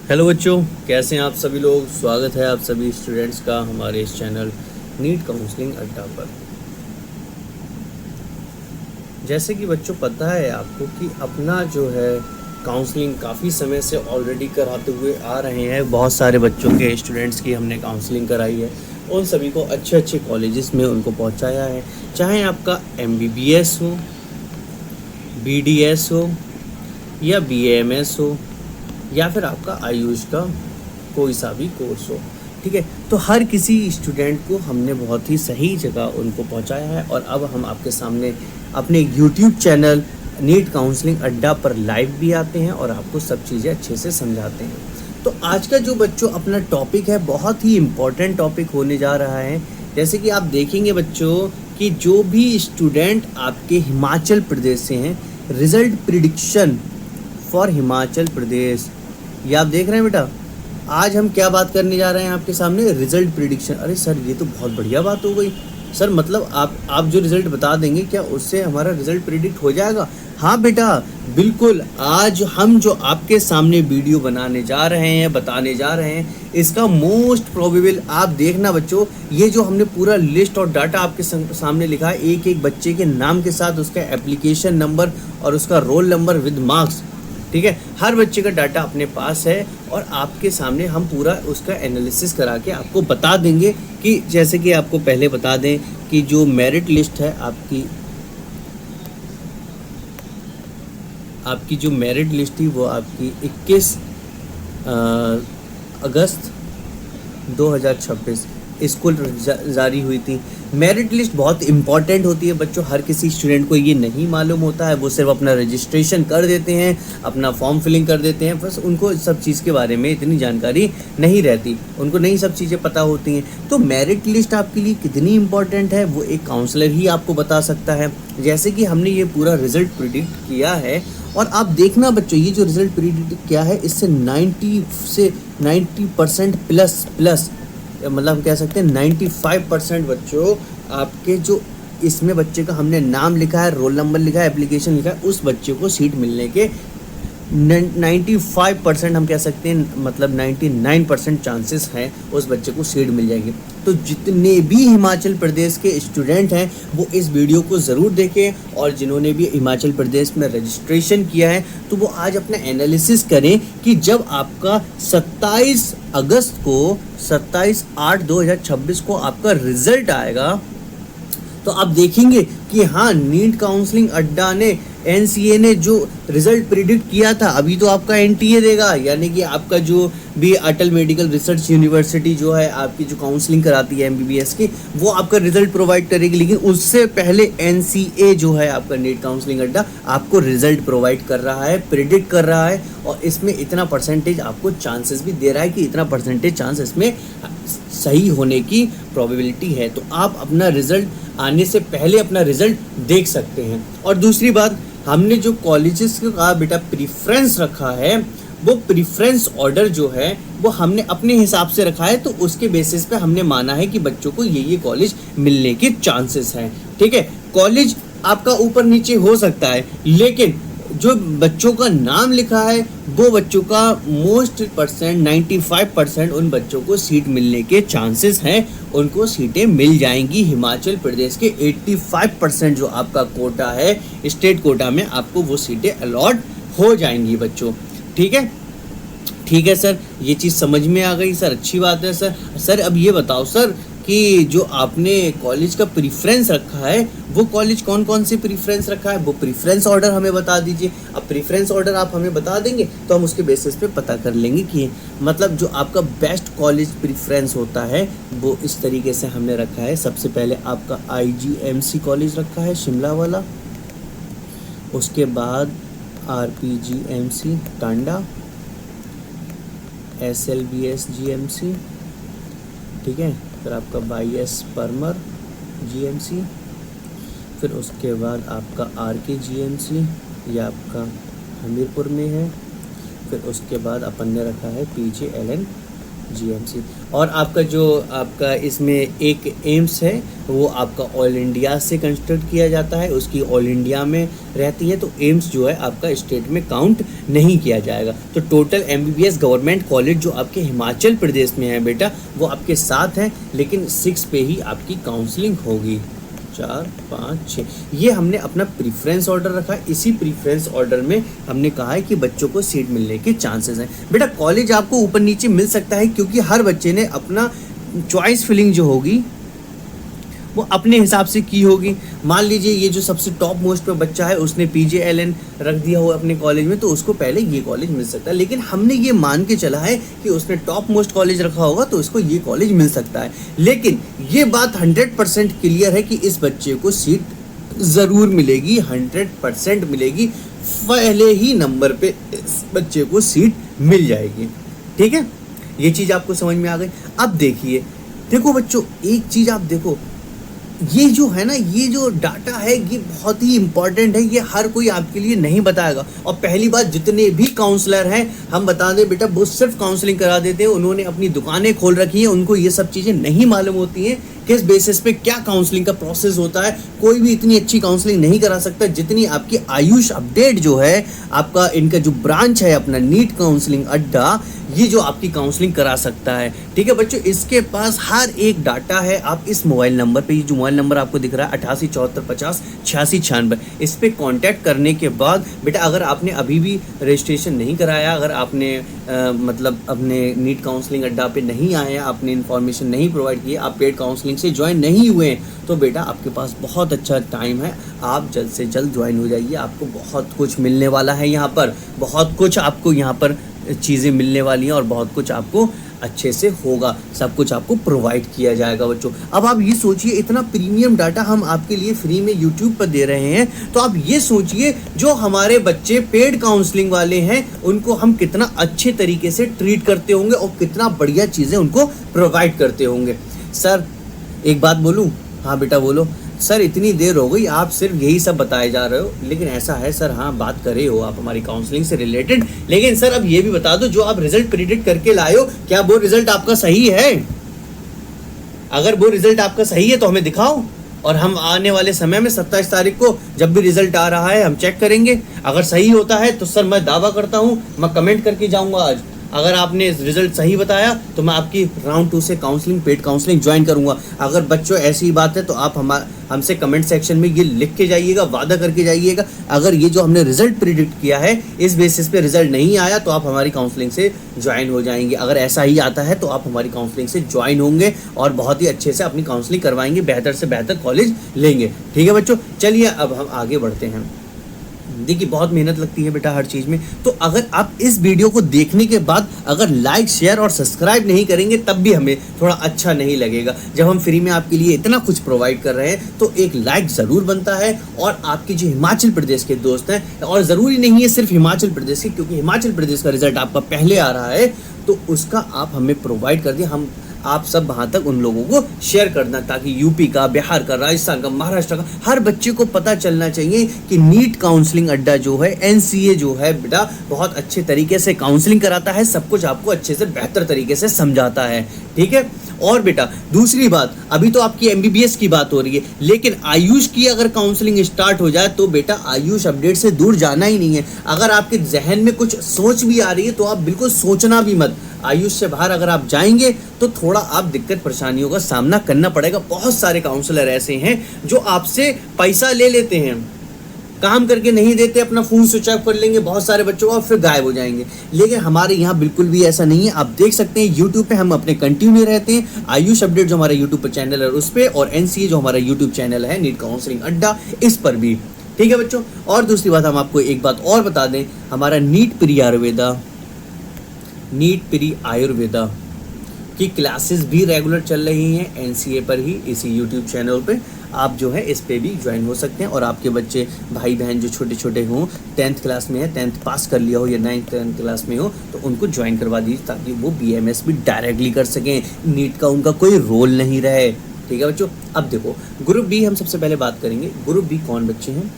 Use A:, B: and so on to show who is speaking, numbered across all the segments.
A: Hello बच्चों, कैसे हैं आप सभी लोग। स्वागत है आप सभी स्टूडेंट्स का हमारे इस चैनल नीट काउंसलिंग अड्डा पर। जैसे कि बच्चों पता है आपको कि अपना जो है काउंसलिंग काफ़ी समय से ऑलरेडी कराते हुए आ रहे हैं। बहुत सारे बच्चों के स्टूडेंट्स की हमने काउंसलिंग कराई है। उन सभी को अच्छे अच्छे कॉलेजेस में उनको पहुंचाया है। चाहे आपका MBBS हो, BDS हो या BAMS हो या फिर आपका आयुष का कोई सा भी कोर्स हो, ठीक है। तो हर किसी स्टूडेंट को हमने बहुत ही सही जगह उनको पहुंचाया है। और अब हम आपके सामने अपने YouTube चैनल नीट काउंसलिंग अड्डा पर लाइव भी आते हैं और आपको सब चीज़ें अच्छे से समझाते हैं। तो आज का जो बच्चों अपना टॉपिक है बहुत ही इम्पोर्टेंट टॉपिक होने जा रहा है। जैसे कि आप देखेंगे बच्चों कि जो भी स्टूडेंट आपके हिमाचल प्रदेश से हैं, result prediction for Himachal Pradesh, ये आप देख रहे हैं बेटा। आज हम क्या बात करने जा रहे हैं आपके सामने, रिजल्ट प्रिडिक्शन। अरे सर, ये तो बहुत बढ़िया बात हो गई सर। मतलब आप जो रिजल्ट बता देंगे क्या उससे हमारा रिजल्ट प्रिडिक्ट हो जाएगा? हाँ बेटा, बिल्कुल। आज हम जो आपके सामने वीडियो बनाने जा रहे हैं, बताने जा रहे हैं, इसका मोस्ट प्रोबेबल आप देखना बच्चों। ये जो हमने पूरा लिस्ट और डाटा आपके सामने लिखा है, एक एक बच्चे के नाम के साथ उसका एप्लीकेशन नंबर और उसका रोल नंबर विद मार्क्स, ठीक है। हर बच्चे का डाटा अपने पास है और आपके सामने हम पूरा उसका एनालिसिस करा के आपको बता देंगे कि जैसे कि आपको पहले बता दें कि जो मेरिट लिस्ट है आपकी जो मेरिट लिस्ट थी वो आपकी 21 अगस्त 2026 इसको जारी हुई थी। मेरिट लिस्ट बहुत इंपॉर्टेंट होती है बच्चों। हर किसी स्टूडेंट को ये नहीं मालूम होता है। वो सिर्फ अपना रजिस्ट्रेशन कर देते हैं, अपना फॉर्म फिलिंग कर देते हैं, बस उनको सब चीज़ के बारे में इतनी जानकारी नहीं रहती, उनको नहीं सब चीज़ें पता होती हैं। तो मेरिट लिस्ट आपके लिए कितनी इंपॉर्टेंट है वो एक काउंसलर ही आपको बता सकता है। जैसे कि हमने ये पूरा रिजल्ट प्रिडिक्ट किया है और आप देखना बच्चों, ये जो रिजल्ट प्रिडिक्ट किया है इससे 90% प्लस मतलब हम कह सकते हैं 95% बच्चों आपके जो इसमें बच्चे का हमने नाम लिखा है, रोल नंबर लिखा है, एप्लीकेशन लिखा है, उस बच्चे को सीट मिलने के 95% हम कह सकते हैं, मतलब 99% चांसेस हैं उस बच्चे को सीट मिल जाएगी। तो जितने भी हिमाचल प्रदेश के स्टूडेंट हैं वो इस वीडियो को ज़रूर देखें और जिन्होंने भी हिमाचल प्रदेश में रजिस्ट्रेशन किया है तो वो आज अपना एनालिसिस करें कि जब आपका 27/8/2026 को आपका रिजल्ट आएगा तो आप देखेंगे कि हाँ, नीट काउंसलिंग अड्डा ने, NCA ने जो रिजल्ट प्रिडिक्ट किया था, अभी तो आपका NTA देगा, यानी कि आपका जो भी अटल मेडिकल रिसर्च यूनिवर्सिटी जो है आपकी जो काउंसलिंग कराती है MBBS की, वो आपका रिजल्ट प्रोवाइड करेगी। लेकिन उससे पहले NCA जो है आपका नीट काउंसलिंग अड्डा आपको रिजल्ट प्रोवाइड कर रहा है, प्रिडिक्ट कर रहा है और इसमें इतना परसेंटेज आपको चांसेस भी दे रहा है कि इतना परसेंटेज चांस इसमें सही होने की प्रोबेबिलिटी है। तो आप अपना रिजल्ट आने से पहले अपना रिजल्ट देख सकते हैं। और दूसरी बात, हमने जो कॉलेजेस का बेटा प्रीफ्रेंस रखा है, वो प्रीफ्रेंस ऑर्डर जो है वो हमने अपने हिसाब से रखा है। तो उसके बेसिस पे हमने माना है कि बच्चों को ये कॉलेज मिलने के चांसेस हैं, ठीक है। कॉलेज आपका ऊपर नीचे हो सकता है, लेकिन जो बच्चों का नाम लिखा है वो बच्चों का मोस्ट परसेंट 95% उन बच्चों को सीट मिलने के चांसेस हैं, उनको सीटें मिल जाएंगी। हिमाचल प्रदेश के 85% जो आपका कोटा है, स्टेट कोटा में आपको वो सीटें अलॉट हो जाएंगी बच्चों, ठीक है। ठीक है सर, ये चीज़ समझ में आ गई सर, अच्छी बात है सर। सर अब ये बताओ सर कि जो आपने कॉलेज का प्रीफ्रेंस रखा है वो कॉलेज कौन कौन से प्रीफ्रेंस रखा है, वो प्रीफ्रेंस ऑर्डर हमें बता दीजिए। अब प्रीफ्रेंस ऑर्डर आप हमें बता देंगे तो हम उसके बेसिस पे पता कर लेंगे कि मतलब जो आपका बेस्ट कॉलेज प्रीफ्रेंस होता है वो इस तरीके से हमने रखा है। सबसे पहले आपका IGMC कॉलेज रखा है शिमला वाला, उसके बाद RPGMC टांडा, SLBS GMC, ठीक है, फिर आपका BIS परमर GMC, फिर उसके बाद आपका RK GMC, यह आपका हमीरपुर में है। फिर उसके बाद अपन ने रखा है PJ Allen जीएमसी। और आपका जो आपका इसमें एक एम्स है वो आपका ऑल इंडिया से कंस्ट्रक्ट किया जाता है, उसकी ऑल इंडिया में रहती है, तो एम्स जो है आपका स्टेट में काउंट नहीं किया जाएगा। तो टोटल एमबीबीएस गवर्नमेंट कॉलेज जो आपके हिमाचल प्रदेश में है बेटा वो आपके 7 हैं, लेकिन 6 पे ही आपकी काउंसलिंग होगी। 4, 5, 6 ये हमने अपना प्रीफरेंस ऑर्डर रखा है। इसी प्रीफरेंस ऑर्डर में हमने कहा है कि बच्चों को सीट मिलने के चांसेस हैं। बेटा कॉलेज आपको ऊपर नीचे मिल सकता है क्योंकि हर बच्चे ने अपना चॉइस फिलिंग जो होगी वो अपने हिसाब से की होगी। मान लीजिए ये जो सबसे टॉप मोस्ट पे बच्चा है उसने पीजेएलएन रख दिया हो अपने कॉलेज में, तो उसको पहले ये कॉलेज मिल सकता है। लेकिन हमने ये मान के चला है कि उसने टॉप मोस्ट कॉलेज रखा होगा तो उसको ये कॉलेज मिल सकता है। लेकिन ये बात 100% क्लियर है कि इस बच्चे को सीट ज़रूर मिलेगी, 100% मिलेगी, पहले ही नंबर पे इस बच्चे को सीट मिल जाएगी। ठीक है, ये चीज़ आपको समझ में आ गई। अब देखिए, देखो बच्चों, एक चीज़ आप देखो, ये जो है ना, ये जो डाटा है ये बहुत ही इंपॉर्टेंट है, ये हर कोई आपके लिए नहीं बताएगा। और पहली बात, जितने भी काउंसलर हैं हम बता दें बेटा, वो सिर्फ काउंसलिंग करा देते हैं, उन्होंने अपनी दुकानें खोल रखी हैं, उनको ये सब चीज़ें नहीं मालूम होती हैं किस बेसिस पे क्या काउंसलिंग का प्रोसेस होता है। कोई भी इतनी अच्छी काउंसलिंग नहीं करा सकता जितनी आपकी आयुष अपडेट जो है, आपका इनका जो ब्रांच है अपना नीट काउंसलिंग अड्डा, ये जो आपकी काउंसलिंग करा सकता है। ठीक है बच्चों, इसके पास हर एक डाटा है। आप इस मोबाइल नंबर पे, ये जो मोबाइल नंबर आपको दिख रहा है 8874508696, इस पे कांटेक्ट करने के बाद बेटा, अगर आपने अभी भी रजिस्ट्रेशन नहीं कराया, अगर आपने मतलब अपने नीट काउंसलिंग अड्डा पे नहीं आए, आपने इन्फॉर्मेशन नहीं प्रोवाइड की, आप पेड काउंसलिंग से ज्वाइन नहीं हुए, तो बेटा आपके पास बहुत अच्छा टाइम है, आप जल्द से जल्द ज्वाइन हो जाइए। आपको बहुत कुछ मिलने वाला है यहाँ पर, बहुत कुछ आपको यहाँ पर चीज़ें मिलने वाली हैं और बहुत कुछ आपको अच्छे से होगा, सब कुछ आपको प्रोवाइड किया जाएगा बच्चों। अब आप ये सोचिए, इतना प्रीमियम डाटा हम आपके लिए फ्री में यूट्यूब पर दे रहे हैं, तो आप ये सोचिए जो हमारे बच्चे पेड काउंसलिंग वाले हैं उनको हम कितना अच्छे तरीके से ट्रीट करते होंगे और कितना बढ़िया चीज़ें उनको प्रोवाइड करते होंगे। सर एक बात बोलूँ? हाँ बेटा बोलो। सर इतनी देर हो गई, आप सिर्फ यही सब बताए जा रहे हो, लेकिन ऐसा है सर, हाँ बात करे हो आप हमारी काउंसलिंग से रिलेटेड, लेकिन सर अब ये भी बता दो, जो आप रिजल्ट प्रिडिक्ट करके लाए हो, क्या वो रिजल्ट आपका सही है? अगर वो रिजल्ट आपका सही है तो हमें दिखाओ, और हम आने वाले समय में 27 तारीख को जब भी रिजल्ट आ रहा है हम चेक करेंगे। अगर सही होता है तो सर मैं दावा करता हूँ, मैं कमेंट करके जाऊँगा आज, अगर आपने रिजल्ट सही बताया तो मैं आपकी राउंड 2 से काउंसलिंग, पेड काउंसलिंग ज्वाइन करूंगा। अगर बच्चों ऐसी ही बात है तो आप हमसे कमेंट सेक्शन में ये लिख के जाइएगा, वादा करके जाइएगा। अगर ये जो हमने रिजल्ट प्रिडिक्ट किया है इस बेसिस पे रिजल्ट नहीं आया तो आप हमारी काउंसलिंग से ज्वाइन हो जाएंगे। अगर ऐसा ही आता है तो आप हमारी काउंसलिंग से ज्वाइन होंगे और बहुत ही अच्छे से अपनी काउंसलिंग करवाएंगे, बेहतर से बेहतर कॉलेज लेंगे। ठीक है बच्चों, चलिए अब हम आगे बढ़ते हैं। देखिए बहुत मेहनत लगती है बेटा हर चीज़ में, तो अगर आप इस वीडियो को देखने के बाद अगर लाइक, शेयर और सब्सक्राइब नहीं करेंगे तब भी हमें थोड़ा अच्छा नहीं लगेगा। जब हम फ्री में आपके लिए इतना कुछ प्रोवाइड कर रहे हैं तो एक लाइक ज़रूर बनता है। और आपके जो हिमाचल प्रदेश के दोस्त हैं, और ज़रूरी नहीं है सिर्फ हिमाचल प्रदेश के, क्योंकि हिमाचल प्रदेश का रिजल्ट आपका पहले आ रहा है तो उसका आप हमें प्रोवाइड कर दिए, हम आप सब वहाँ तक उन लोगों को शेयर करना, ताकि यूपी का, बिहार का, राजस्थान का, महाराष्ट्र का हर बच्चे को पता चलना चाहिए कि नीट काउंसलिंग अड्डा जो है, एनसीए जो है बेटा बहुत अच्छे तरीके से काउंसलिंग कराता है, सब कुछ आपको अच्छे से बेहतर तरीके से समझाता है। ठीक है, और बेटा दूसरी बात, अभी तो आपकी एमबीबीएस की बात हो रही है, लेकिन आयुष की अगर काउंसलिंग स्टार्ट हो जाए तो बेटा आयुष अपडेट से दूर जाना ही नहीं है। अगर आपके जहन में कुछ सोच भी आ रही है तो आप बिल्कुल सोचना भी मत, आयुष से बाहर अगर आप जाएंगे तो थोड़ा आप दिक्कत परेशानियों का सामना करना पड़ेगा। बहुत सारे काउंसलर ऐसे हैं जो आपसे पैसा ले लेते हैं, काम करके नहीं देते, अपना फ़ोन स्विच ऑफ कर लेंगे बहुत सारे बच्चों का, फिर गायब हो जाएंगे। लेकिन हमारे यहाँ बिल्कुल भी ऐसा नहीं है। आप देख सकते हैं यूट्यूब पे हम अपने कंटिन्यू रहते हैं, आयुष अपडेट जो हमारा यूट्यूब पर चैनल है उस पर, और एनसीए जो हमारा यूट्यूब चैनल है नीट काउंसलिंग अड्डा, इस पर भी। ठीक है बच्चों, और दूसरी बात हम आपको एक बात और बता दें, हमारा नीट प्री आयुर्वेदा की क्लासेस भी रेगुलर चल रही हैं एनसीए पर ही, इसी यूट्यूब चैनल पे। आप जो है इस पे भी ज्वाइन हो सकते हैं, और आपके बच्चे भाई बहन जो छोटे छोटे हों, 10th क्लास में है, 10th पास कर लिया हो या 9th 10th क्लास में हो, तो उनको ज्वाइन करवा दीजिए ताकि वो बीएमएस भी डायरेक्टली कर सकें, नीट का उनका कोई रोल नहीं रहे। ठीक है बच्चों, अब देखो ग्रुप बी हम सबसे पहले बात करेंगे। ग्रुप बी कौन बच्चे हैं?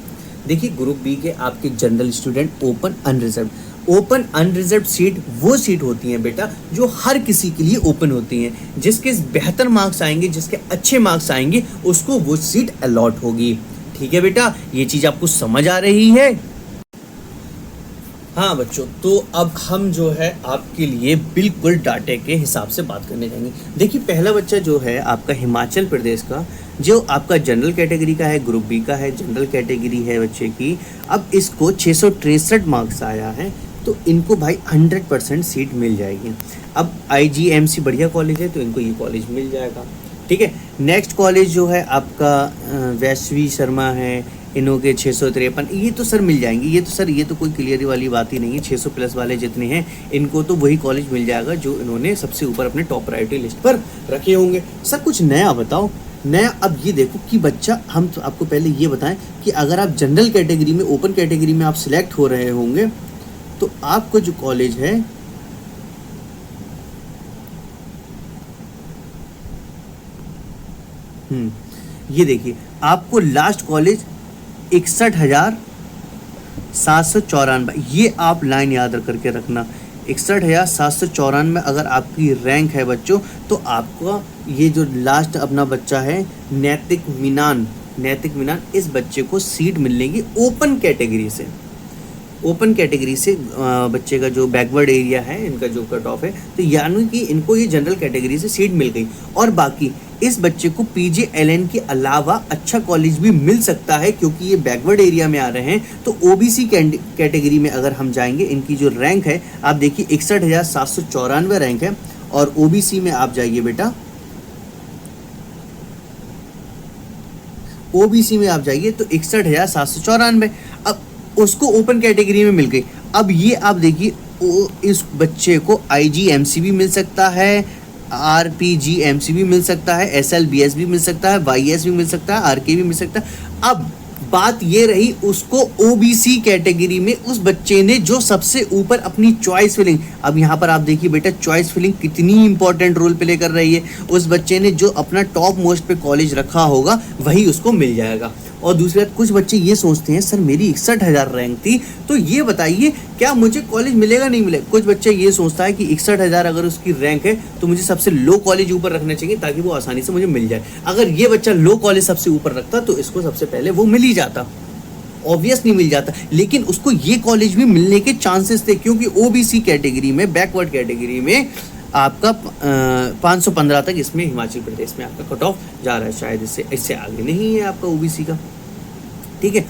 A: देखिए ग्रुप बी के आपके general student, open, unreserved. Open unreserved seat वो सीट होती हैं बेटा जो हर किसी के लिए ओपन होती हैं, जिसके बेहतर मार्क्स आएंगे, जिसके अच्छे मार्क्स आएंगे, उसको वो सीट अलॉट होगी। ठीक है बेटा, ये चीज आपको समझ आ रही है? हाँ बच्चों, तो अब हम जो है आपके लिए बिल्कुल डाटे के हिसाब से बात करने जाएंगे। देखिए, पहला बच्चा जो है आपका हिमाचल प्रदेश का, जो आपका जनरल कैटेगरी का है, ग्रुप बी का है, जनरल कैटेगरी है बच्चे की। अब इसको 663 मार्क्स आया है, तो इनको भाई 100% सीट मिल जाएगी। अब IGMC बढ़िया कॉलेज है, तो इनको ये कॉलेज मिल जाएगा। ठीक है, नेक्स्ट कॉलेज जो है आपका वैश्वी शर्मा है, इन्हों के 653, ये तो सर मिल जाएंगे। ये तो सर ये तो कोई क्लियर वाली बात ही नहीं है। 600 प्लस वाले जितने हैं इनको तो वही कॉलेज मिल जाएगा जो इन्होंने सबसे ऊपर अपने टॉप प्रायोरिटी लिस्ट पर रखे होंगे। सर कुछ नया बताओ। नया अब ये देखो कि बच्चा, हम तो आपको पहले ये बताएं कि अगर आप जनरल कैटेगरी में, ओपन कैटेगरी में आप सिलेक्ट हो रहे होंगे, तो आपको जो कॉलेज है ये देखिए, आपको लास्ट कॉलेज 61,794, ये आप लाइन याद करके रखना। 61,794 अगर आपकी रैंक है बच्चों, तो आपका ये जो लास्ट अपना बच्चा है नैतिक मीनान, इस बच्चे को सीट मिलेगी ओपन कैटेगरी से। ओपन कैटेगरी से बच्चे का जो बैकवर्ड एरिया है, इनका जो कट ऑफ है, तो यानी कि इनको ये जनरल कैटेगरी से सीट मिल गई। और बाकी इस बच्चे को PJLN के अलावा अच्छा कॉलेज भी मिल सकता है, क्योंकि ये बैकवर्ड एरिया में आ रहे हैं। तो OBC कैटेगरी में अगर हम जाएंगे, इनकी जो रैंक है आप देखिए 61,794 रैंक है। और OBC में आप जाइए बेटा, OBC में आप जाइए तो 61,794, अब उसको ओपन कैटेगरी में मिल गई। अब ये आप देखिए, इस बच्चे को IGMC भी मिल सकता है, RPGMC भी मिल सकता है, SLBS भी मिल सकता है, YS भी मिल सकता है, RK भी मिल सकता है। अब बात ये रही, उसको OBC कैटेगरी में उस बच्चे ने जो सबसे ऊपर अपनी चॉइस फिलिंग, अब यहाँ पर आप देखिए बेटा चॉइस फिलिंग कितनी इंपॉर्टेंट रोल प्ले कर रही है। उस बच्चे ने जो अपना टॉप मोस्ट पे कॉलेज रखा होगा वही उसको मिल जाएगा। और दूसरी बात, कुछ बच्चे ये सोचते हैं सर मेरी 61,000 रैंक थी, तो ये बताइए क्या मुझे कॉलेज मिलेगा नहीं मिलेगा। कुछ बच्चे ये सोचता है कि 61,000 अगर उसकी रैंक है तो मुझे सबसे लो कॉलेज ऊपर रखना चाहिए ताकि वो आसानी से मुझे मिल जाए। अगर ये बच्चा लो कॉलेज सबसे ऊपर रखता तो इसको सबसे पहले वो मिल ही जाता, ऑब्वियस नहीं मिल जाता। लेकिन उसको ये कॉलेज भी मिलने के चांसेस थे, क्योंकि OBC कैटेगरी में, बैकवर्ड कैटेगरी में आपका 515 तक इसमें हिमाचल प्रदेश में आपका कट ऑफ जा रहा है। शायद इससे आगे नहीं है आपका OBC का। ठीक है,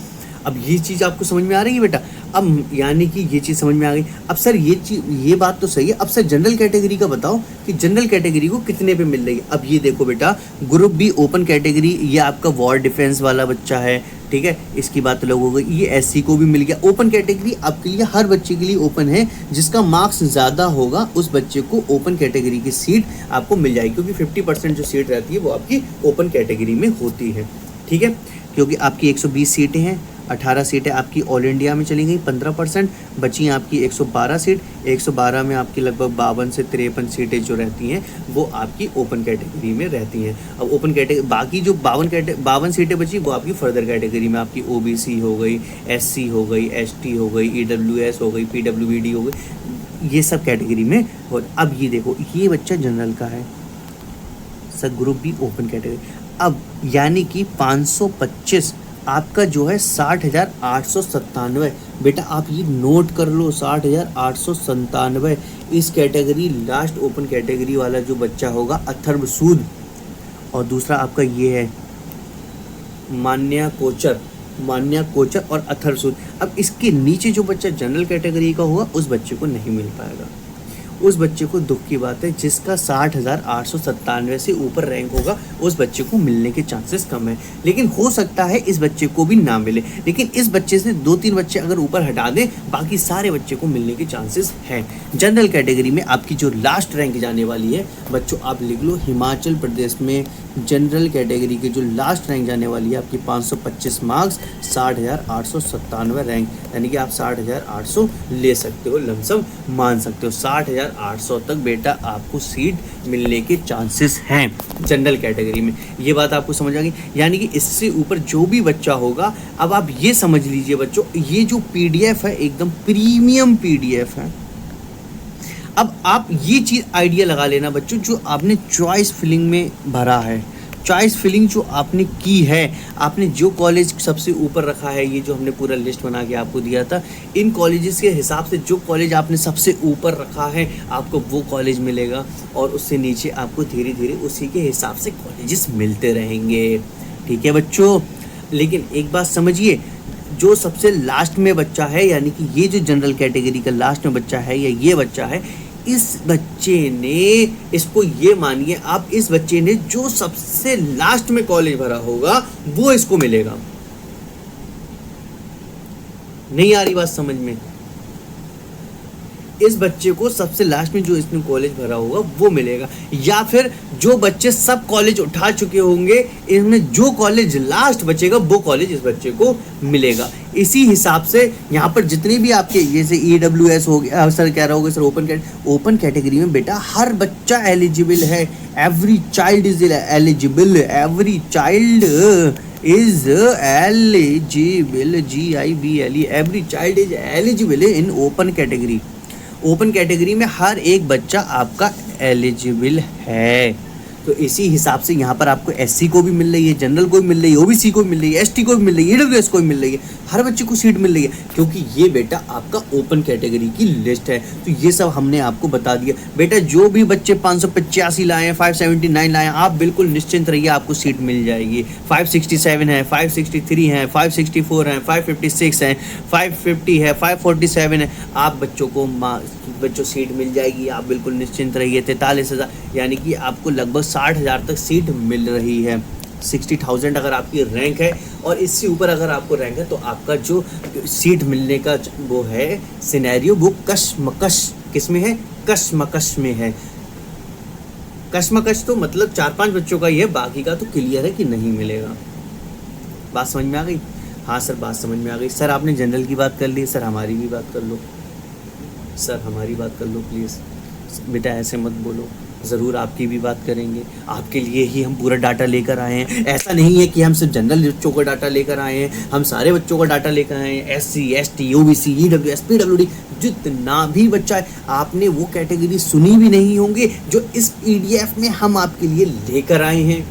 A: अब ये चीज़ आपको समझ में आ रही है बेटा। अब यानी कि ये चीज़ समझ में आ गई। अब सर ये बात तो सही है। अब सर जनरल कैटेगरी का बताओ कि जनरल कैटेगरी को कितने पे मिल रही है। अब ये देखो बेटा, ग्रुप बी ओपन कैटेगरी, ये आपका वॉर डिफेंस वाला बच्चा है। ठीक है, इसकी बात अलग हो गई। ये SC को भी मिल गया। ओपन कैटेगरी आपके लिए, हर बच्चे के लिए ओपन है। जिसका मार्क्स ज़्यादा होगा उस बच्चे को ओपन कैटेगरी की सीट आपको मिल जाएगी, क्योंकि 50% जो सीट रहती है वो आपकी ओपन कैटेगरी में होती है। ठीक है, क्योंकि आपकी 120 सीटें हैं, 18 सीटें आपकी ऑल इंडिया में चली गई, 15% बची आपकी 112 सीट। 112 में आपकी लगभग 52 से 53 सीटें जो रहती हैं वो आपकी ओपन कैटेगरी में रहती हैं। अब ओपन कैटेगरी, बाकी जो 52 सीटें बची वो आपकी फर्दर कैटेगरी में, आपकी OBC हो गई, SC हो गई, ST हो गई, EWS हो गई, PWD हो गई, ये सब कैटेगरी में हो। अब ये देखो, ये बच्चा जनरल का है sir, group be open category. अब यानी कि 525 आपका जो है 60,897। बेटा आप ये नोट कर लो, 60,897 इस कैटेगरी लास्ट ओपन कैटेगरी वाला जो बच्चा होगा अथर्व सूद। और दूसरा आपका ये है मान्या कोचर और अथर्व सूद। अब इसके नीचे जो बच्चा जनरल कैटेगरी का होगा उस बच्चे को नहीं मिल पाएगा। उस बच्चे को दुख की बात है, जिसका 60,897 से ऊपर रैंक होगा उस बच्चे को मिलने के चांसेस कम है। लेकिन हो सकता है इस बच्चे को भी ना मिले, लेकिन इस बच्चे से 2-3 बच्चे अगर ऊपर हटा दें, बाकी सारे बच्चे को मिलने के चांसेस हैं। जनरल कैटेगरी में आपकी जो लास्ट रैंक जाने वाली है बच्चों, आप लिख लो, हिमाचल प्रदेश में जनरल कैटेगरी की जो लास्ट रैंक जाने वाली है आपकी 525 मार्क्स, 60,897 रैंक, यानी कि आप 60,800 ले सकते हो, लमसम मान सकते हो। 60,000 1800 तक बेटा आपको सीट मिलने के चांसेस हैं जनरल कैटेगरी में। ये बात आपको समझ आ गई। यानी कि इससे ऊपर जो भी बच्चा होगा, अब आप ये समझ लीजिए बच्चों, ये जो पीडीएफ है एकदम प्रीमियम पीडीएफ है। अब आप ये चीज़ आइडिया लगा लेना बच्चों, जो आपने चॉइस फिलिंग में भरा है, चॉइस फिलिंग जो आपने की है, आपने जो कॉलेज सबसे ऊपर रखा है, ये जो हमने पूरा लिस्ट बना के आपको दिया था, इन कॉलेजेस के हिसाब से जो कॉलेज आपने सबसे ऊपर रखा है आपको वो कॉलेज मिलेगा, और उससे नीचे आपको धीरे धीरे उसी के हिसाब से कॉलेजेस मिलते रहेंगे। ठीक है बच्चों, लेकिन एक बात समझिए, जो सबसे लास्ट में बच्चा है, यानी कि ये जो जनरल कैटेगरी का लास्ट में बच्चा है या ये बच्चा है, इस बच्चे ने, इसको ये मानिए आप, इस बच्चे ने जो सबसे लास्ट में कॉलेज भरा होगा वो इसको मिलेगा। नहीं आ रही बात समझ में? इस बच्चे को सबसे लास्ट में जो इसने कॉलेज भरा होगा वो मिलेगा, या फिर जो बच्चे सब कॉलेज उठा चुके होंगे, इनमें जो कॉलेज लास्ट बचेगा वो कॉलेज इस बच्चे को मिलेगा। इसी हिसाब से यहाँ पर जितने भी आपके जैसे EWS हो गया, सर कह रहा होगा सर ओपन कैटेगरी में बेटा हर बच्चा एलिजिबल है। Every child is eligible, every child is eligible, GIBLE, every child is eligible in open category. Open category में हर एक बच्चा आपका एलिजिबल है। तो इसी हिसाब से यहाँ पर आपको SC को भी मिल रही है, जनरल को भी मिल रही है, OBC को भी मिल रही है, ST को भी मिल रही है, EWS को भी मिल रही है, हर बच्चे को सीट मिल रही है, क्योंकि ये बेटा आपका ओपन कैटेगरी की लिस्ट है। तो ये सब हमने आपको बता दिया बेटा। जो भी बच्चे 585 लाए हैं, 579 लाए हैं, आप बिल्कुल निश्चिंत रहिए, आपको सीट मिल जाएगी। 567 है, 563 है, 564 है, 556 है, 550 है, 547 है, आप बच्चों सीट मिल जाएगी, आप बिल्कुल निश्चिंत रहिए। 43,000 यानी कि आपको लगभग 60,000 तक सीट मिल रही है। 60,000 अगर आपकी रैंक है और इससे ऊपर अगर आपको रैंक है, तो आपका जो सीट मिलने का वो है सिनेरियो, वो कशमकश किस में है? कशमकश में है। कशमकश तो मतलब 4-5 बच्चों का ही है, बाकी का तो क्लियर है कि नहीं मिलेगा। बात समझ में आ गई? हाँ सर, बात समझ में आ गई। सर आपने जनरल की बात कर ली, सर हमारी भी बात कर लो, सर हमारी बात कर लो प्लीज़। बेटा ऐसे मत बोलो, ज़रूर आपकी भी बात करेंगे, आपके लिए ही हम पूरा डाटा लेकर आए हैं। ऐसा नहीं है कि हम सिर्फ जनरल बच्चों का डाटा लेकर आए हैं, हम सारे बच्चों का डाटा लेकर आए हैं। SC, ST, OBC, EWS, PWD, जितना भी बच्चा है, आपने वो कैटेगरी सुनी भी नहीं होंगे जो इस PDF में हम आपके लिए लेकर आए हैं।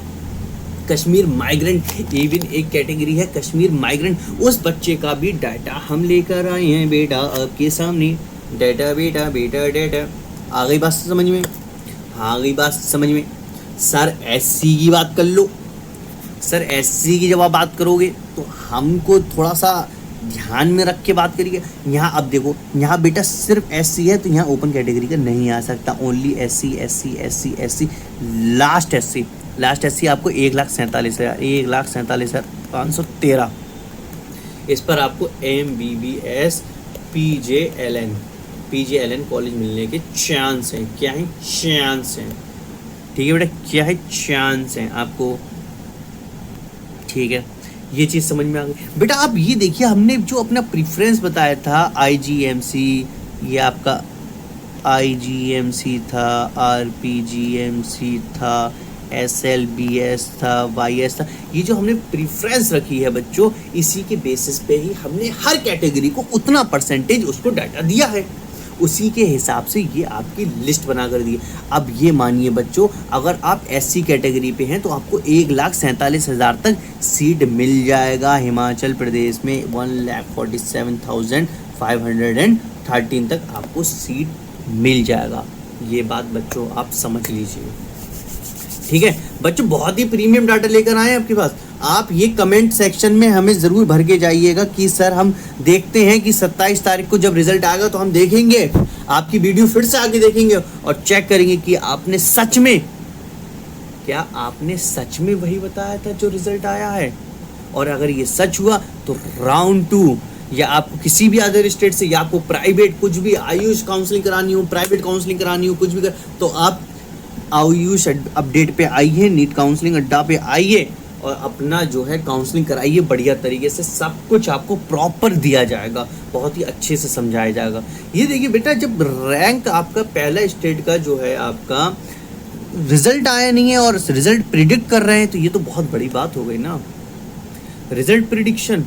A: कश्मीर माइग्रेंट इवन एक कैटेगरी है, कश्मीर माइग्रेंट, उस बच्चे का भी डाटा हम लेकर आए हैं बेटा आपके सामने। डाटा बेटा बेटा डाटा। आ गई बात समझ में? हाँ, आ गई बात समझ में। सर SC की बात कर लो। सर SC की जब आप बात करोगे तो हमको थोड़ा सा ध्यान में रख के बात करिए। यहाँ अब देखो, यहाँ बेटा सिर्फ SC है, तो यहाँ ओपन कैटेगरी का नहीं आ सकता। ओनली SC लास्ट SC आपको 1,47,513। इस पर आपको MBBS PJLN कॉलेज मिलने के चांस हैं। क्या है? चांस हैं। ठीक है बेटा, क्या है? चांस हैं आपको। ठीक है, ये चीज़ समझ में आ गई बेटा। आप ये देखिए, हमने जो अपना प्रेफरेंस बताया था, IGMC, ये आपका IGMC था, RPGMC था, SLBS था, YS था, ये जो हमने प्रेफरेंस रखी है बच्चों, इसी के बेसिस पे ही हमने हर कैटेगरी को उतना परसेंटेज उसको डाटा दिया है। उसी के हिसाब से ये आपकी लिस्ट बना कर दी। अब ये मानिए बच्चों, अगर आप SC कैटेगरी पे हैं तो आपको 1,47,000 तक सीट मिल जाएगा। हिमाचल प्रदेश में 1,47,513 तक आपको सीट मिल जाएगा। ये बात बच्चों आप समझ लीजिए। ठीक है बच्चों, बहुत ही प्रीमियम डाटा लेकर आए हैं आपके पास। आप ये कमेंट सेक्शन में हमें ज़रूर भर के जाइएगा कि सर हम देखते हैं कि 27 तारीख को जब रिजल्ट आएगा तो हम देखेंगे, आपकी वीडियो फिर से आके देखेंगे और चेक करेंगे कि आपने सच में वही बताया था जो रिजल्ट आया है। और अगर ये सच हुआ तो राउंड 2 या आपको किसी भी अदर स्टेट से, या आपको प्राइवेट कुछ भी आयुष काउंसलिंग करानी हो, प्राइवेट काउंसलिंग करानी हो, कुछ भी तो आप आयुष अपडेट पे आइए, नीट काउंसलिंग अड्डा पे आइए और अपना जो है काउंसलिंग कराइए बढ़िया तरीके से, सब कुछ आपको प्रॉपर दिया जाएगा, बहुत ही अच्छे से समझाया जाएगा। ये देखिए बेटा, जब रैंक आपका पहला स्टेट का जो है आपका रिजल्ट आया नहीं है और रिजल्ट प्रिडिक्ट कर रहे हैं, तो ये तो बहुत बड़ी बात हो गई ना। रिजल्ट प्रिडिक्शन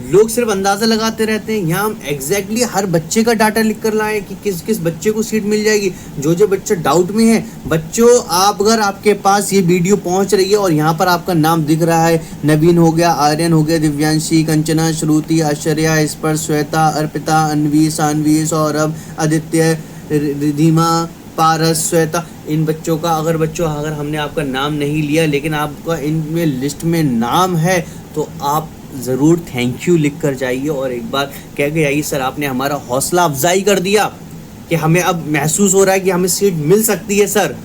A: लोग सिर्फ अंदाजा लगाते रहते हैं, यहाँ हम एग्जैक्टली हर बच्चे का डाटा लिख कर लाए कि किस किस बच्चे को सीट मिल जाएगी। जो बच्चा डाउट में है, बच्चों आप अगर आपके पास ये वीडियो पहुंच रही है और यहाँ पर आपका नाम दिख रहा है, नवीन हो गया, आर्यन हो गया, दिव्यांशी, कंचना, श्रुति, ऐश्वर्या, स्पर्श, श्वेता, अर्पिता, अन्वी, सानवी, सौरभ, आदित्य, रिधिमा, पारस, श्वेता, इन बच्चों का अगर हमने आपका नाम नहीं लिया लेकिन आपका इनमें लिस्ट में नाम है, तो आप ज़रूर थैंक यू लिख कर जाइए और एक बार कह के आइए, सर आपने हमारा हौसला अफजाई कर दिया कि हमें अब महसूस हो रहा है कि हमें सीट मिल सकती है सर।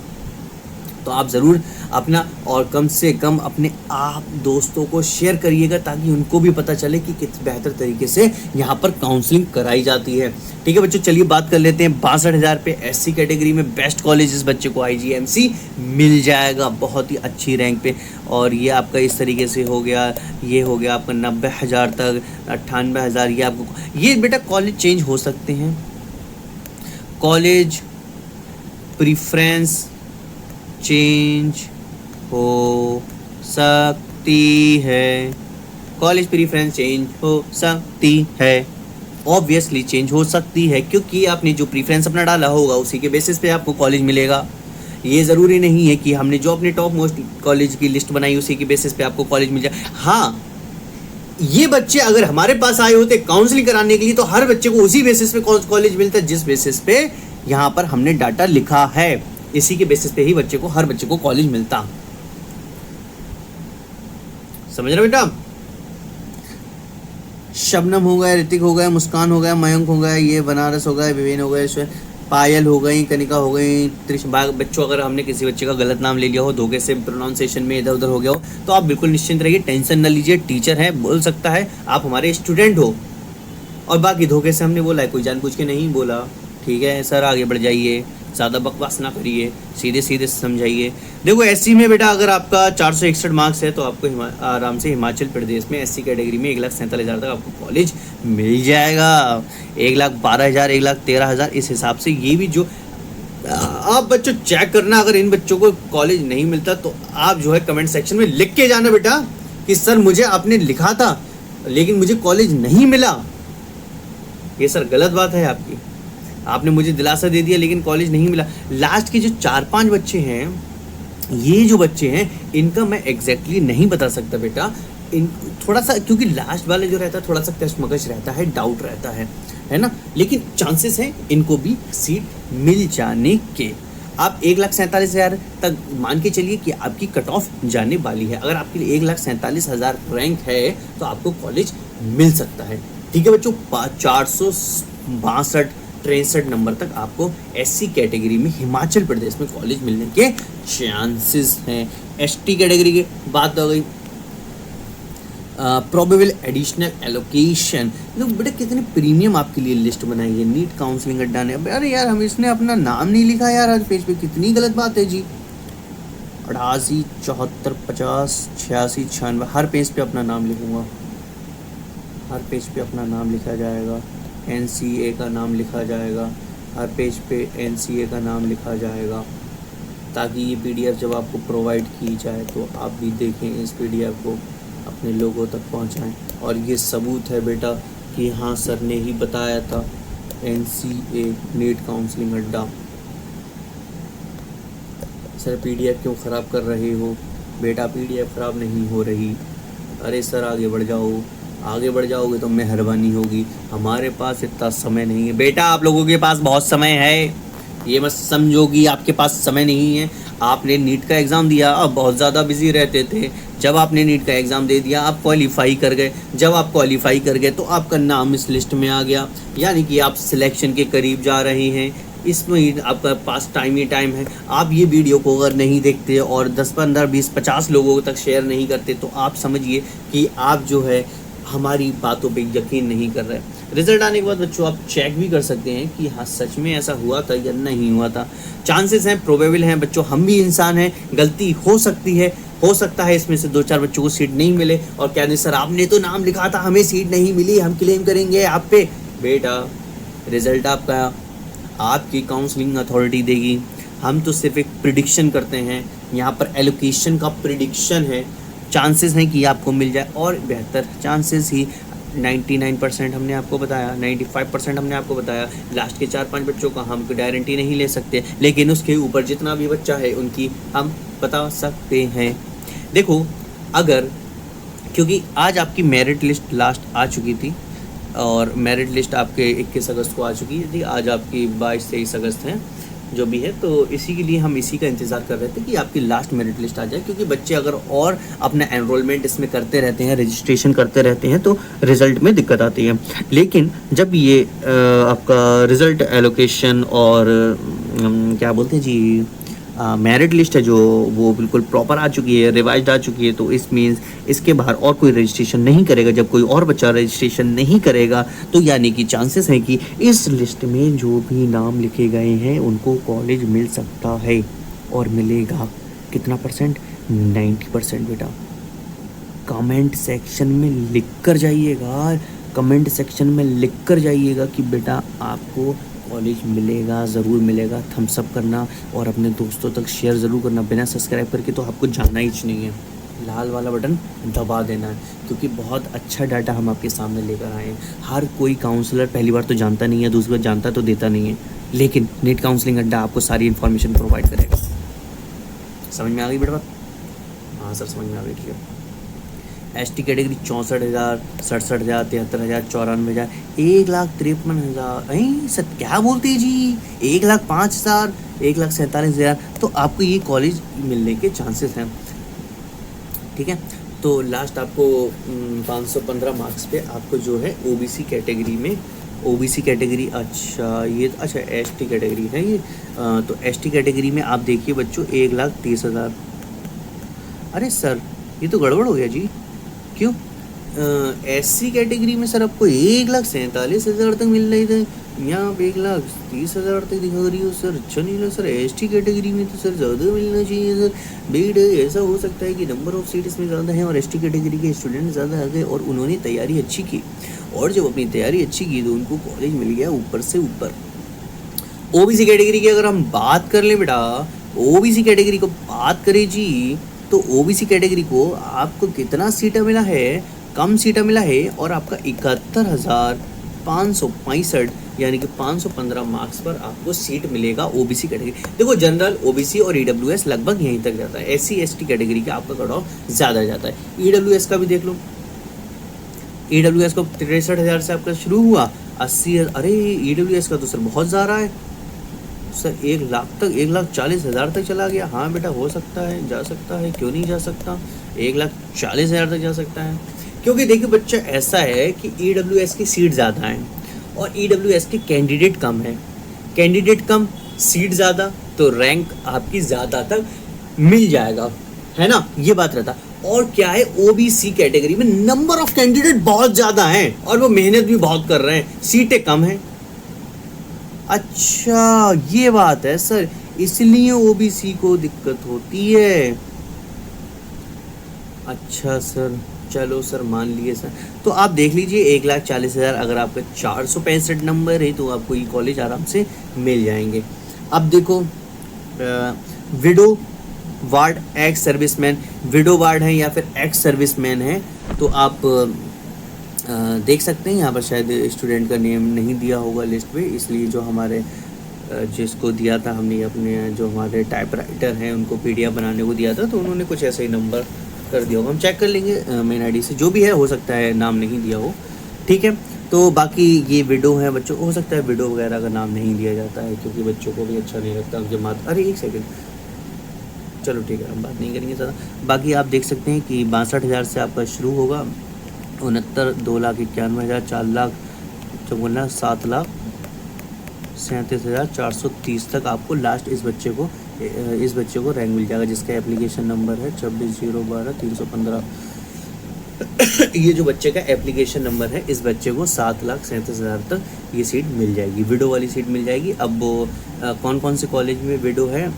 A: तो आप ज़रूर अपना और कम से कम अपने आप दोस्तों को शेयर करिएगा ताकि उनको भी पता चले कि किस बेहतर तरीके से यहाँ पर काउंसलिंग कराई जाती है। ठीक है बच्चों, चलिए बात कर लेते हैं 62,000 पे SC कैटेगरी में बेस्ट कॉलेज इस बच्चे को IGMC मिल जाएगा बहुत ही अच्छी रैंक पे। और ये आपका इस तरीके से हो गया, ये हो गया आपका 90,000 तक, 98,000। ये आपको ये बेटा कॉलेज चेंज हो सकते हैं, कॉलेज प्रीफ्रेंस चेंज हो सकती है, कॉलेज प्रीफ्रेंस चेंज हो सकती है, ऑब्वियसली चेंज हो सकती है क्योंकि आपने जो प्रीफ्रेंस अपना डाला होगा उसी के बेसिस पे आपको कॉलेज मिलेगा। ये ज़रूरी नहीं है कि हमने जो अपने टॉप मोस्ट कॉलेज की लिस्ट बनाई उसी के बेसिस पे आपको कॉलेज मिल जाए। हाँ, ये बच्चे अगर हमारे पास आए होते काउंसलिंग कराने के लिए तो हर बच्चे को उसी बेसिस पे कॉलेज मिलता है जिस बेसिस पे यहाँ पर हमने डाटा लिखा है, इसी के बेसिस पे ही हर बच्चे को कॉलेज मिलता। समझ रहे बेटा? शबनम हो गया, ऋतिक हो गया, मुस्कान हो गया, मयंक हो गया, ये बनारस हो गया, विवेन हो गया, पायल हो गई, कनिका हो गई, बच्चों अगर हमने किसी बच्चे का गलत नाम ले लिया हो, धोखे से प्रोनाउंसिएशन में इधर उधर हो गया हो, तो आप बिल्कुल निश्चिंत रहिए, टेंशन न लीजिए। टीचर है, बोल सकता है, आप हमारे स्टूडेंट हो। और बाकी धोखे से हमने बोला है, कोई जानबूझ के नहीं बोला। ठीक है सर, आगे बढ़ जाइए, ज़्यादा बकवास ना करिए, सीधे सीधे समझाइए। देखो SC में बेटा अगर आपका 461 मार्क्स है तो आपको आराम से हिमाचल प्रदेश में SC कैटेगरी में 1,47,000 तक आपको कॉलेज मिल जाएगा। 1,12,000, 1,13,000 इस हिसाब से। ये भी जो आप बच्चों चेक करना, अगर इन बच्चों को कॉलेज नहीं मिलता तो आप जो है कमेंट सेक्शन में लिख के जाना बेटा कि सर मुझे आपने लिखा था लेकिन मुझे कॉलेज नहीं मिला। ये सर गलत बात है आपकी, आपने मुझे दिलासा दे दिया लेकिन कॉलेज नहीं मिला। लास्ट के जो 4-5 बच्चे हैं, ये जो बच्चे हैं इनका मैं एग्जैक्टली नहीं बता सकता बेटा, इन थोड़ा सा, क्योंकि लास्ट वाले जो रहता है थोड़ा सा कशमकश रहता है, डाउट रहता है ना, लेकिन चांसेस हैं इनको भी सीट मिल जाने के। आप 1,47,000 तक मान के चलिए कि आपकी कट ऑफ जाने वाली है। अगर आपके लिए 1,47,000 रैंक है तो आपको कॉलेज मिल सकता है। ठीक है बच्चों, 462-63 नंबर तक आपको SC कैटेगरी में हिमाचल प्रदेश में कॉलेज मिलने के चांसेस हैं। ST कैटेगरी की बात हो गई, प्रोबेबल एडिशनल एलोकेशन। लोग बेटा कितने प्रीमियम आपके लिए लिस्ट बनाई है नीट काउंसलिंग अड्डा ने। अरे यार, हम इसने अपना नाम नहीं लिखा यार आज पेज पे, कितनी गलत बात है जी। 88, 74, 50, 86, 96 हर पेज पे अपना नाम लिखूंगा, हर पेज पे अपना नाम लिखा जाएगा, NCA का नाम लिखा जाएगा, हर पेज पे NCA का नाम लिखा जाएगा, ताकि ये PDF जब आपको प्रोवाइड की जाए तो आप भी देखें, इस PDF को अपने लोगों तक पहुंचाएं। और ये सबूत है बेटा कि हाँ सर ने ही बताया था, NCA नीट काउंसलिंग अड्डा। सर PDF क्यों ख़राब कर रहे हो? बेटा PDF ख़राब नहीं हो रही। अरे सर आगे बढ़ जाओ, आगे बढ़ जाओगे तो मेहरबानी होगी, हमारे पास इतना समय नहीं है। बेटा आप लोगों के पास बहुत समय है, ये मत समझो कि आपके पास समय नहीं है। आपने नीट का एग्ज़ाम दिया, अब बहुत ज़्यादा बिजी रहते थे। जब आपने नीट का एग्ज़ाम दे दिया, आप क्वालिफाई कर गए। जब आप क्वालिफाई कर गए तो आपका नाम इस लिस्ट में आ गया, यानी कि आप सिलेक्शन के करीब जा रहे हैं। इसमें आपका पास टाइम ही टाइम है। आप ये वीडियो को अगर नहीं देखते और 10, 15, 20, 50 लोगों तक शेयर नहीं करते तो आप समझिए कि आप जो है हमारी बातों पे यकीन नहीं कर रहे। रिजल्ट आने के बाद बच्चों आप चेक भी कर सकते हैं कि हाँ सच में ऐसा हुआ था या नहीं हुआ था। चांसेस हैं, प्रोबेबल हैं बच्चों, हम भी इंसान हैं, गलती हो सकती है, हो सकता है इसमें से 2-4 बच्चों को सीट नहीं मिले और कह दें सर आपने तो नाम लिखा था हमें सीट नहीं मिली, हम क्लेम करेंगे आप पे। बेटा रिजल्ट आपका आपकी काउंसलिंग अथॉरिटी देगी, हम तो सिर्फ एक प्रिडिक्शन करते हैं, यहाँ पर एलोकेशन का प्रिडिक्शन है। चांसेस हैं कि आपको मिल जाए और बेहतर चांसेस ही 99% हमने आपको बताया, 95% हमने आपको बताया। लास्ट के 4-5 बच्चों का हम गारंटी नहीं ले सकते, लेकिन उसके ऊपर जितना भी बच्चा है उनकी हम बता सकते हैं। देखो अगर, क्योंकि आज आपकी मेरिट लिस्ट लास्ट आ चुकी थी और मेरिट लिस्ट आपके 21 अगस्त को आ चुकी थी, आज आपकी 22-23 अगस्त है जो भी है, तो इसी के लिए हम इसी का इंतज़ार कर रहे थे कि आपकी लास्ट मेरिट लिस्ट आ जाए, क्योंकि बच्चे अगर और अपना एनरोलमेंट इसमें करते रहते हैं, रजिस्ट्रेशन करते रहते हैं, तो रिज़ल्ट में दिक्कत आती है। लेकिन जब ये आपका रिज़ल्ट एलोकेशन और क्या बोलते हैं जी, मेरिट लिस्ट है जो वो बिल्कुल प्रॉपर आ चुकी है, रिवाइज्ड आ चुकी है, तो इस मीन्स इसके बाहर और कोई रजिस्ट्रेशन नहीं करेगा। जब कोई और बच्चा रजिस्ट्रेशन नहीं करेगा तो यानी कि चांसेस हैं कि इस लिस्ट में जो भी नाम लिखे गए हैं उनको कॉलेज मिल सकता है, और मिलेगा कितना परसेंट? 90% बेटा। कमेंट सेक्शन में लिख कर जाइएगा, कमेंट सेक्शन में लिख कर जाइएगा कि बेटा आपको कॉलेज मिलेगा, ज़रूर मिलेगा। थम्स अप करना और अपने दोस्तों तक शेयर ज़रूर करना। बिना सब्सक्राइब करके तो आपको जाना ही नहीं है, लाल वाला बटन दबा देना है, क्योंकि बहुत अच्छा डाटा हम आपके सामने लेकर आए हैं। हर कोई काउंसलर पहली बार तो जानता नहीं है, दूसरी बार जानता तो देता नहीं है, लेकिन नीट काउंसलिंग अड्डा आपको सारी इन्फॉर्मेशन प्रोवाइड करेगा। समझ में आ गई बेटा बात? हाँ सर समझ में आ गई, ठीक है। ST category 64,000, 67,000, 73,000, 94,000, 1,53,000। सर क्या बोलते हैं जी, 1,05,000, 1,47,000, तो आपको ये कॉलेज मिलने के चांसेस हैं, ठीक है। तो लास्ट आपको 515 मार्क्स पे आपको जो है ओबीसी कैटेगरी में, ओबीसी कैटेगरी, अच्छा ये अच्छा एसटी कैटेगरी है ये, तो एसटी कैटेगरी में आप देखिए बच्चों 1,30,000। अरे सर ये तो गड़बड़ हो गया जी, क्यों? एससी कैटेगरी में सर आपको 1,47,000 तक मिल रही थी, यहाँ पे 1,30,000 तक दिखा रही हो सर। अच्छा नहीं लगा सर, एसटी कैटेगरी में तो सर ज़्यादा मिलना चाहिए सर। बेट ऐसा हो सकता है कि नंबर ऑफ सीट इसमें ज़्यादा है और एसटी कैटेगरी के स्टूडेंट ज़्यादा आ गए और उन्होंने तैयारी अच्छी की, और जब अपनी तैयारी अच्छी की तो उनको कॉलेज मिल गया ऊपर से ऊपर। ओबीसी कैटेगरी की अगर हम बात कर लें बेटा, ओबीसी कैटेगरी को बात करें जी, तो ओबीसी कैटेगरी को आपको कितना सीटा मिला है? कम सीटा मिला है, और आपका 71,565 यानी कि 515 मार्क्स पर आपको सीट मिलेगा ओबीसी कैटेगरी। देखो जनरल, ओबीसी और ईडब्ल्यूएस लगभग यहीं तक जाता है, एससी एसटी कैटेगरी का आपका कट ऑफ ज़्यादा जाता है। ईडब्ल्यूएस का भी देख लो, ईडब्ल्यूएस को 63,000 से आपका शुरू हुआ, 80, अरे ईडब्ल्यूएस का तो सर बहुत ज़्यादा है सर, 1 लाख तक, 1,40,000 तक चला गया। हाँ बेटा हो सकता है, जा सकता है, क्यों नहीं जा सकता, 1,40,000 तक जा सकता है। क्योंकि देखिए बच्चा ऐसा है कि ईडब्ल्यूएस की सीट ज़्यादा है और ईडब्ल्यूएस के कैंडिडेट कम है, कैंडिडेट कम, सीट ज़्यादा, तो रैंक आपकी ज़्यादा तक मिल जाएगा, है ना, ये बात रहता। और क्या है, ओबीसी कैटेगरी में नंबर ऑफ कैंडिडेट बहुत ज़्यादा हैं और वो मेहनत भी बहुत कर रहे हैं, सीटें कम हैं। अच्छा ये बात है सर, इसलिए ओबीसी को दिक्कत होती है। अच्छा सर, चलो सर मान लिए सर, तो आप देख लीजिए 1,40,000 अगर आपका 465 नंबर है तो आपको ये कॉलेज आराम से मिल जाएंगे। अब देखो window ward ex serviceman, window ward है या फिर एक्स सर्विसमैन है, तो आप देख सकते हैं यहाँ पर शायद स्टूडेंट का नेम नहीं दिया होगा लिस्ट पे, इसलिए जो हमारे जिसको दिया था हमने अपने जो हमारे टाइपराइटर हैं उनको पीडीएफ बनाने को दिया था, तो उन्होंने कुछ ऐसा ही नंबर कर दिया होगा। हम चेक कर लेंगे मेन आईडी से, जो भी है हो सकता है नाम नहीं दिया हो, ठीक है। तो बाकी ये विडो है बच्चों, हो सकता है विडो वगैरह का नाम नहीं दिया जाता है क्योंकि बच्चों को भी अच्छा नहीं लगता जमात। अरे एक सेकेंड, चलो ठीक है हम बात नहीं करेंगे ज़्यादा। बाकी आप देख सकते हैं कि 62,000 से आपका शुरू होगा, 69, 2,91,000, 4,54,000, 7,37,430 तक आपको लास्ट इस बच्चे को रैंक मिल जाएगा, जिसका एप्लीकेशन नंबर है 26/012/315। ये जो बच्चे का एप्लीकेशन नंबर है, इस बच्चे को 7,37,000 तक ये सीट मिल जाएगी, विडो वाली सीट मिल जाएगी। अब वो कौन कौन से कॉलेज में विडो है,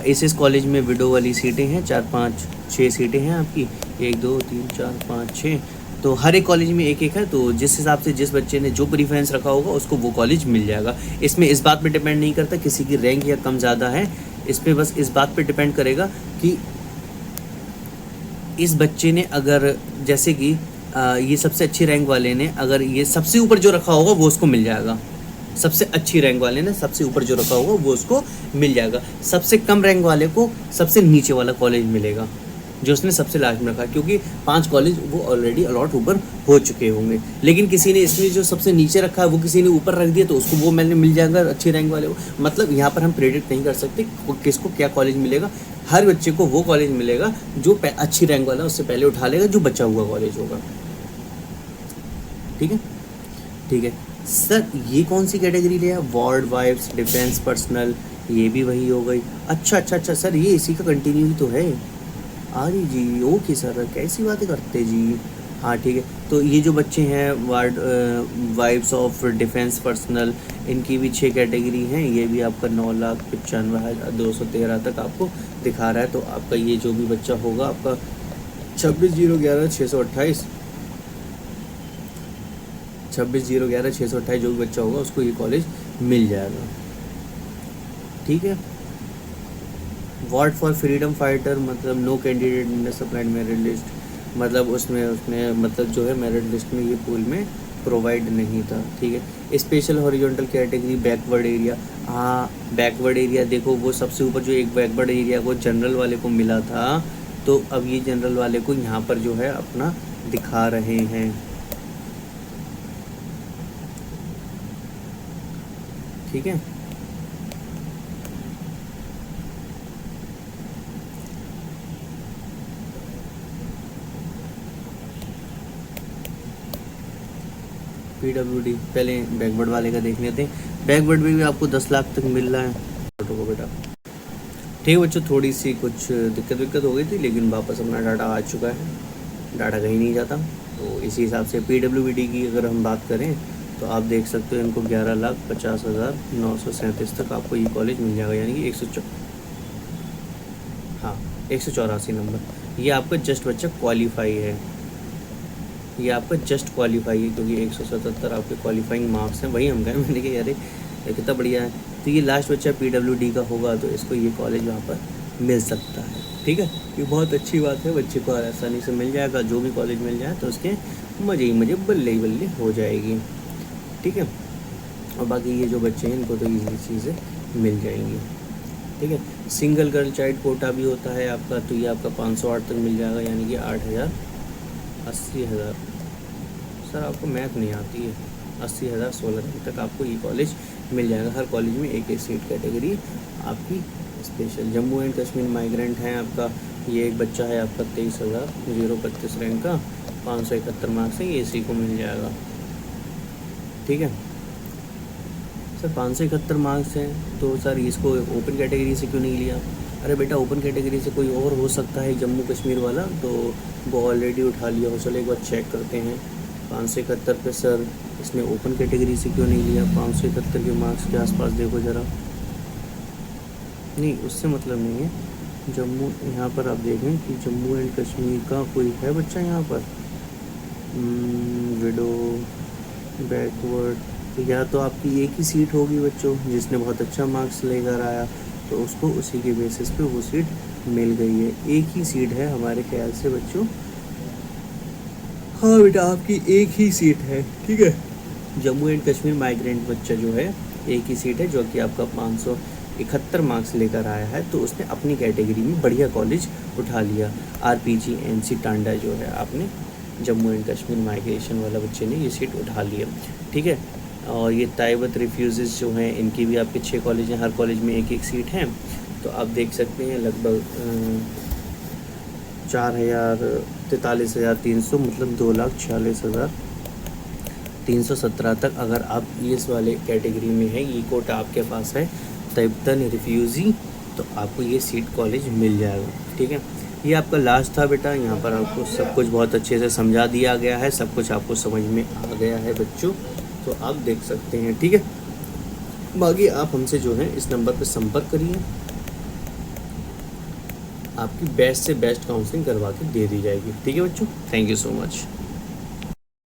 A: इस कॉलेज में विडो वाली सीटें हैं 4 5 6 सीटें हैं आपकी, 1 2 3 4 5 6, तो हर एक कॉलेज में एक एक है। तो जिस हिसाब से जिस बच्चे ने जो प्रीफरेंस रखा होगा उसको वो कॉलेज मिल जाएगा। इसमें इस बात पे डिपेंड नहीं करता किसी की रैंक या कम ज़्यादा है, इस पे बस इस बात पे डिपेंड करेगा कि इस बच्चे ने अगर जैसे कि ये सबसे अच्छी रैंक वाले ने अगर ये सबसे ऊपर जो रखा होगा वो उसको मिल जाएगा, सबसे अच्छी रैंक वाले ने सबसे ऊपर जो रखा होगा वो उसको मिल जाएगा। सबसे कम रैंक वाले को सबसे नीचे वाला कॉलेज मिलेगा जो उसने सबसे लास्ट में रखा, क्योंकि 5 कॉलेज वो ऑलरेडी अलॉट ऊपर हो चुके होंगे। लेकिन किसी ने इसमें जो सबसे नीचे रखा है वो किसी ने ऊपर रख दिया तो उसको वो मैंने मिल जाएगा अच्छी रैंक वाले को। मतलब यहाँ पर हम प्रेडिक्ट नहीं कर सकते किसको क्या कॉलेज मिलेगा, हर बच्चे को वो कॉलेज मिलेगा जो अच्छी रैंक वाला उससे पहले उठा लेगा, जो बचा हुआ कॉलेज होगा। ठीक है, ठीक है सर। ये कौन सी कैटेगरी लिया, वार्ड वाइफ्स डिफेंस पर्सनल, ये भी वही हो गई। अच्छा सर, ये इसी का कंटिन्यू ही तो है। अरे जी ओके सर, कैसी बातें करते जी। हाँ ठीक है, तो ये जो बच्चे हैं ward wives of defence personnel, इनकी भी 6 कैटेगरी हैं। ये भी आपका 9,95,213 तक आपको दिखा रहा है। तो आपका ये जो भी बच्चा होगा आपका 26/011/628 26/011/628 जो भी बच्चा होगा उसको ये कॉलेज मिल जाएगा। ठीक है। वॉट फॉर फ्रीडम फाइटर, मतलब no candidate in supplied merit list, मतलब उसने मतलब जो है मेरिट लिस्ट में ये पूल में प्रोवाइड नहीं था। ठीक है। Special horizontal category backward area, हाँ बैकवर्ड एरिया देखो वो सबसे ऊपर जो एक बैकवर्ड एरिया को जनरल वाले को मिला था, तो अब ये जनरल वाले को यहाँ पर जो है अपना दिखा रहे हैं। ठीक है। PWD पहले बैकवर्ड वाले का देख लेते हैं। बैकवर्ड में भी आपको 10 लाख तक मिल रहा है फोटो को बेटा। ठीक है बच्चों, थोड़ी सी कुछ दिक्कत हो गई थी, लेकिन वापस अपना डाटा आ चुका है, डाटा कहीं नहीं जाता। तो इसी हिसाब से PWD की अगर हम बात करें तो आप देख सकते हो इनको 11,50,937 तक आपको ये कॉलेज मिल जाएगा, यानी कि 184 नंबर। ये आपका जस्ट बच्चा क्वालिफाई है, ये आपका जस्ट क्वालिफाई है, क्योंकि 177 आपके क्वालिफाइंग मार्क्स हैं। वही हम कहें, मैंने कहा अरे कितना बढ़िया है। तो ये लास्ट बच्चा PWD का होगा तो इसको ये कॉलेज वहाँ पर मिल सकता है। ठीक है, ये बहुत अच्छी बात है, बच्चे को आसानी से मिल जाएगा। जो भी कॉलेज मिल जाए तो उसके मज़े ही मज़े बल्ले ही बल्ले हो जाएगी। ठीक है, और बाकी ये जो बच्चे हैं इनको तो ईजी चीज़ें मिल जाएंगी। ठीक है। सिंगल गर्ल चाइल्ड कोटा भी होता है आपका, तो ये आपका 508 तक मिल जाएगा, यानी कि 80,000 सर आपको मैथ नहीं आती है, 80,000 16 तक आपको ये कॉलेज मिल जाएगा। हर कॉलेज में एक सीट कैटेगरी आपकी special. Jammu and Kashmir migrant हैं आपका, ये एक बच्चा है आपका 23,032 रैंक का, 571 मार्क्स है, ये इसी को मिल जाएगा। ठीक है सर, 571 मार्क्स हैं तो सर इसको ओपन कैटेगरी से क्यों नहीं लिया? अरे बेटा ओपन कैटेगरी से कोई और हो सकता है जम्मू कश्मीर वाला, तो वो ऑलरेडी उठा लिया हो। चलो एक बार चेक करते हैं। 571 पे सर इसने ओपन कैटेगरी से क्यों नहीं लिया? 571 के मार्क्स के आसपास देखो ज़रा। नहीं उससे मतलब नहीं है, जम्मू यहाँ पर आप देखें कि जम्मू एंड कश्मीर का कोई है बच्चा यहाँ पर, विडो बैकवर्ड, तो या तो आपकी एक ही सीट होगी बच्चों, जिसने बहुत अच्छा मार्क्स लेकर आया तो उसको उसी के बेसिस पे वो सीट मिल गई है। एक ही सीट है हमारे ख्याल से बच्चों। हाँ बेटा आपकी एक ही सीट है। ठीक है, जम्मू एंड कश्मीर माइग्रेंट बच्चा जो है एक ही सीट है, जो कि आपका 571 मार्क्स लेकर आया है, तो उसने अपनी कैटेगरी में बढ़िया कॉलेज उठा लिया। RPG NC टांडा जो है आपने जम्मू एंड कश्मीर माइग्रेशन वाला बच्चे ने ये सीट उठा लिया। ठीक है, और ये ताइबत रिफ्यूज़ जो हैं इनकी भी आपके 6 कॉलेज हैं, हर कॉलेज में एक एक सीट है। तो आप देख सकते हैं लगभग 4,43,300 मतलब 2,46,317 तक अगर आप इस वाले कैटेगरी में है, ये कोटा आपके पास है ताइबतन रिफ्यूज़ी, तो आपको ये सीट कॉलेज मिल जाएगा। ठीक है, ये आपका लास्ट था बेटा, यहाँ पर आपको सब कुछ बहुत अच्छे से समझा दिया गया है, सब कुछ आपको समझ में आ गया है बच्चों, तो आप देख सकते हैं, ठीक है। बाकी आप हमसे जो है इस नंबर पर संपर्क करिए, आपकी बेस्ट से बेस्ट काउंसलिंग करवा के दे दी जाएगी, ठीक है बच्चों। Thank you so much.